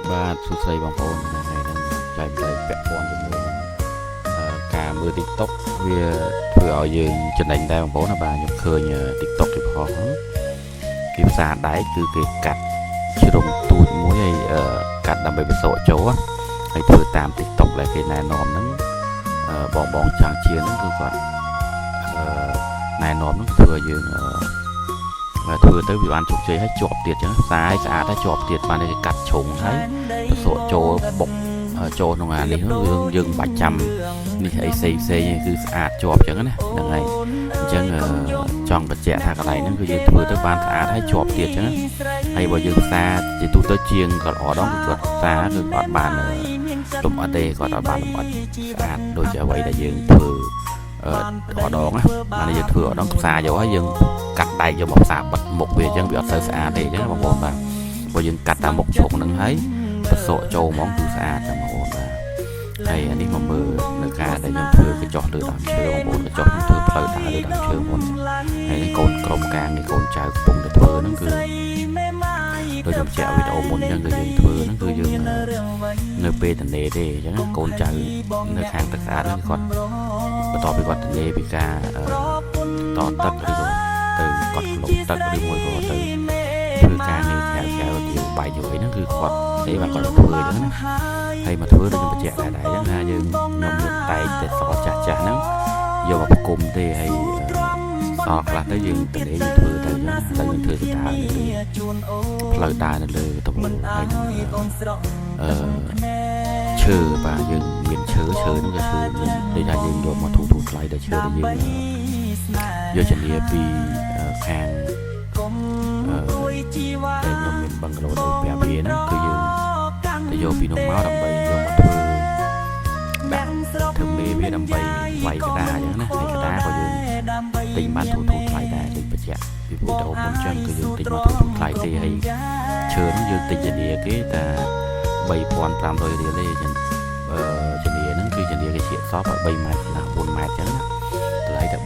បាទសួស្តីបងប្អូនថ្ងៃនេះចែកផ្លែពាក់ព័ន្ធជាមួយការមើល TikTok វាធ្វើឲ្យយើងចំណេញដែរបងប្អូនណាបាទខ្ញុំឃើញ TikTok ទីផងគេផ្សារដែកគឺគេកាត់ជ្រុំទូចមួយហើយកាត់ដើម្បីបសកចូលហើយធ្វើតាម TikTok ដែលគេណែនាំហ្នឹងបងចង់ជាហ្នឹងគឺគាត់ណែនាំហ្នឹងធ្វើឲ្យយើងធ្វើទៅវាបានជោគជ័យហើយជាប់ទៀតចឹងផ្សាយស្អាតហើយជាប់ទៀតបានគេកាត់ជ្រុងហើយបសកចូលបុកចូលក្នុងអានេះយើងមិនបាច់ចាំនេះអីផ្សេងគឺស្អាតជាប់ចឹងណាហ្នឹងហើយអញ្ចឹងចង់បញ្ជាក់ថាកន្លែងហ្នឹងគឺយើងធ្វើទៅបានស្អាតហើយជាប់ទៀតចឹងហើយបើយើងផ្សារជាទូទៅជាងគាត់អត់ដងគាត់ផ្សារគឺគាត់បានលំអិតទេគាត់អត់បានលំអិតស្អាតដូចជាអ្វីដែលយើងធ្វើអត់ដងណាបានយើងធ្វើអត់ដងផ្សារយកហើយយើងកាត់ដែកយកមកផ្សារបិទមុខវាអញ្ចឹងវាអត់ទៅស្អាតទេអញ្ចឹងបងប្អូនបាទបើយើងកាត់តាមមុខជ្រុងហ្នឹងហើយបសកចូលហ្មងគឺស្អាតតែបងប្អូនបាទហើយអានេះមកមើលនៅការដែលខ្ញុំធ្វើកញ្ចក់លើដើមឈើបងប្អូនកញ្ចក់ខ្ញុំធ្វើផ្លូវដើរលើដើមឈើមុនហើយកូនក្រុមការងារកូនចៅកំពុងតែធ្វើហ្នឹងគឺដូចខ្ញុំចាក់វីដេអូមុនអញ្ចឹងគឺយើងធ្វើហ្នឹងគឺយើងនៅពេលទនេទេអញ្ចឹងកូនចៅនៅខាងទឹកស្អាតហ្នឹងគាត់បន្ទាប់ពីគាត់ទនេពីការតទឹកឬក៏ទៅគាត់ក្លុកទឹកឬមួយក៏ទៅធ្វើការងារក្រៅទីបាយយយហ្នឹងគឺគាត់ទេបាទគាត់ធ្វើអញ្ចឹងណាហើយមកធ្វើដូចខ្ញុំបញ្ជាក់ដែរអញ្ចឹងថាយើងខ្ញុំមានតែងតែសចាស់ហ្នឹងយកមកប្រគំទេហើយសខ្លះទៅយើងទនេយើងធ្វើទៅអញ្ចឹងតែយើងធ្វើទៅដើរផ្លូវដើរនៅលើតំបន់ហើយឈើបាទយើងមានឈើហ្នឹងក៏ឈើដូចថាយើងយកមកធូរថ្លៃតែឈើដែលយើងយកជំនាញពីខាងដែលខ្ញុំមានបង្ក្លោទៅប្រាប់វាហ្នឹងគឺយើងទៅយកពីនោះមកដើម្បីយកមកធ្វើដាក់ធ្វើមេវាដើម្បីវាយកដាអញ្ចឹងណាហើយកដាក៏យើងទិញបានធូរថ្លៃដែរដូចបញ្ជាក់ពីវីដេអូមុនចឹងគឺយើងទិញមកធូរថ្លៃទេហើយឈើហ្នឹងយើងទិញជំនាញគេតែ3500រៀលទេចឹងជំនាញហ្នឹងគឺជំនាញគេជាសព3ម៉ែត្រដល់4ម៉ែត្រចឹងណាតម្លៃតែ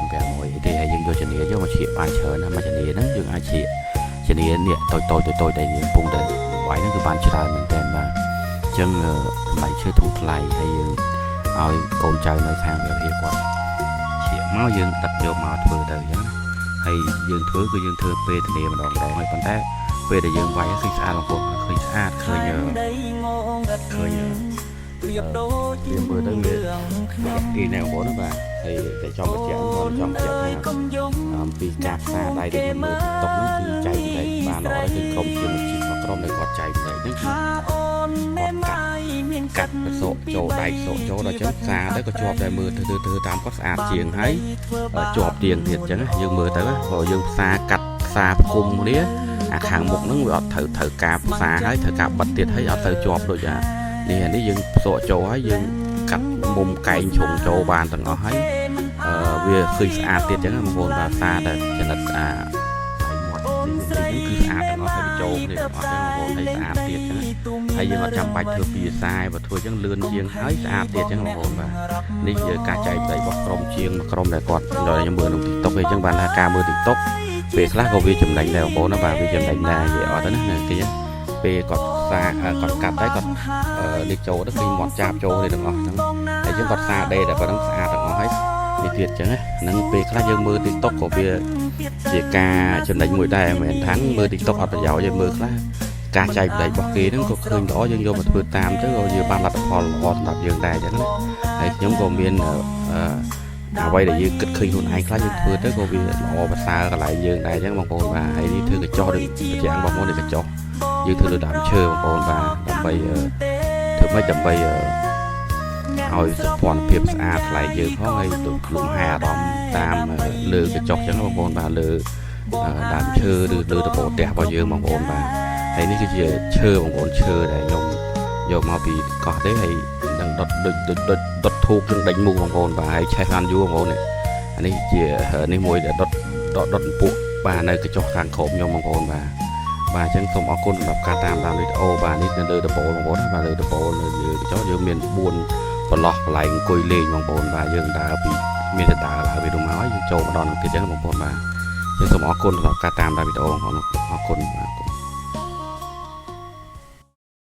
3500ទេហើយយើងយកជំនាញយកមកឈៀកបានច្រើនណាស់មកជំនាញហ្នឹងយើងអាចឈៀកជំនាញនេះតូចដែលយើងកំពុងតែវាយហ្នឹងគឺបានច្រើនមែនតើបាទអញ្ចឹងតម្លៃឈើធូរថ្លៃហើយយើងឲ្យកូនចៅនៅខាងវិហារគាត់ឈៀកមកយើងដឹកយកមកធ្វើទៅអញ្ចឹងណាហើយយើងធ្វើគឺយើងធ្វើពេលធានាម្ដងហើយប៉ុន្តែពេលដែលយើងវាយឃើញស្អាតបងប្អូនឃើញស្អាតឃើញវាមើលទៅវាគេណែបងប្អូនបាទហើយតែចង់បញ្ជាក់គាត់ចង់បញ្ជាក់ថាអំពីការផ្សារដៃដែលមើល TikTok ហ្នឹងគឺចែកផ្នែកបានល្អហើយគឺក្រុមជាជីវក្រុមដែលគាត់ចែកផ្នែកហ្នឹងគឺគាត់កាត់បសកចូលដៃសកចូលដល់ចឹងផ្សារទៅក៏ជាប់តែមើលធ្វើតាមគាត់ស្អាតជាងហើយជាប់ទៀងទៀតចឹងយើងមើលទៅបើយើងផ្សារកាត់ផ្សារផ្គុំគ្នាអាខាងមុខហ្នឹងវាអត់ត្រូវការផ្សារហើយត្រូវការបិទទៀតហើយអត់ទៅជាប់ដូចនេះយើងផ្សក់ចូលហើយយើងកាត់មុំកែងជ្រុងចូលបានទាំងអស់ហើយវាឃើញស្អាតទៀតចឹងបងប្អូនបាទសារតែចំណិតមាត់នេះគឺស្អាតទាំងអស់ហើយវាចូលគ្នាទាំងអស់ចឹងបងប្អូនហើយស្អាតទៀតចឹងហើយយើងអត់ចាំបាច់ធ្វើពីខ្សែបើធ្វើចឹងលឿនជាងហើយស្អាតទៀតចឹងបងប្អូនបាទនេះជាការចែកផ្ទៃរបស់ក្រុមជាងក្រុមដែលគាត់ដល់ខ្ញុំមើលក្នុង TikTok អញ្ចឹងបានថាការមើល TikTok ពេលខ្លះក៏វាចំណេញដែរបងប្អូនណាបាទវាចំណេញដែរនិយាយអត់ទៅណាគេពេលគាត់គាត់កាត់តែគាត់នេះចូលទៅឃើញមាត់ចាបចូលនេះទាំងអស់ហ្នឹងហើយយើងគាត់សារដេតែប៉ុណ្្នឹងស្អាតទាំងអស់ហើយនេះទៀតចឹងហ្នឹងពេលខ្លះយើងមើល TikTok ក៏វាជាការចំណេញមួយដែរមិនមែនថាមើល TikTok អត់ប្រយោជន៍ទេមើលខ្លះការចែកផ្នែករបស់គេហ្នឹងក៏ឃើញល្អយើងយកមកធ្វើតាមទៅក៏យើងបានលទ្ធផលល្អសម្រាប់យើងដែរចឹងណាហើយខ្ញុំក៏មានអ្វីដែលយើងគិតឃើញខ្លួនឯងខ្លះយើងធ្វើទៅក៏វាល្អប្រសើរកន្លែងយើងដែរចឹងបងប្អូនបាទហើយនេះធ្វើកញ្ចក់ដូចបញ្ជាក់បងប្អូននេះកញ្ចក់យើងធ្វើលើដើមឈើបងប្អូនបាទដើម្បីធ្វើម៉េចដើម្បីឲ្យសុខភាពស្អាតថ្លៃយើងផងហើយទៅលំហែអារម្មណ៍តាមលើកញ្ចក់ចឹងបងប្អូនបាទលើដើមឈើឬលើតំបន់ផ្ទះរបស់យើងបងប្អូនបាទហើយនេះគឺជាឈើបងប្អូនឈើដែលខ្ញុំយកមកពីកោះទេហើយនឹងដុតធូបនឹងដេញមូបងប្អូនបាទហើយឆេះបានយូរបងប្អូនអានេះជានេះមួយដែលដុតពួកបាទនៅកញ្ចក់ខាងក្រោមខ្ញុំបងប្អូនបាទអញ្ចឹងសូមអរគុណសម្រាប់ការតាមដានវីដេអូបាទនេះនៅលើដំបូលបងប្អូនបាទលើដំបូលនៅលើកញ្ចក់យើងមាន4ប្រឡោះកន្លែងអង្គុយលេងបងប្អូនបាទយើងដើរពីមានតែដើរឡើងពីនោះមកហើយយើងចូលមកដល់នឹងទៀតចឹងបងប្អូនបាទយើងសូមអរគុណសម្រាប់ការតាមដានវីដេអូបងប្អូនអរគុណបាទ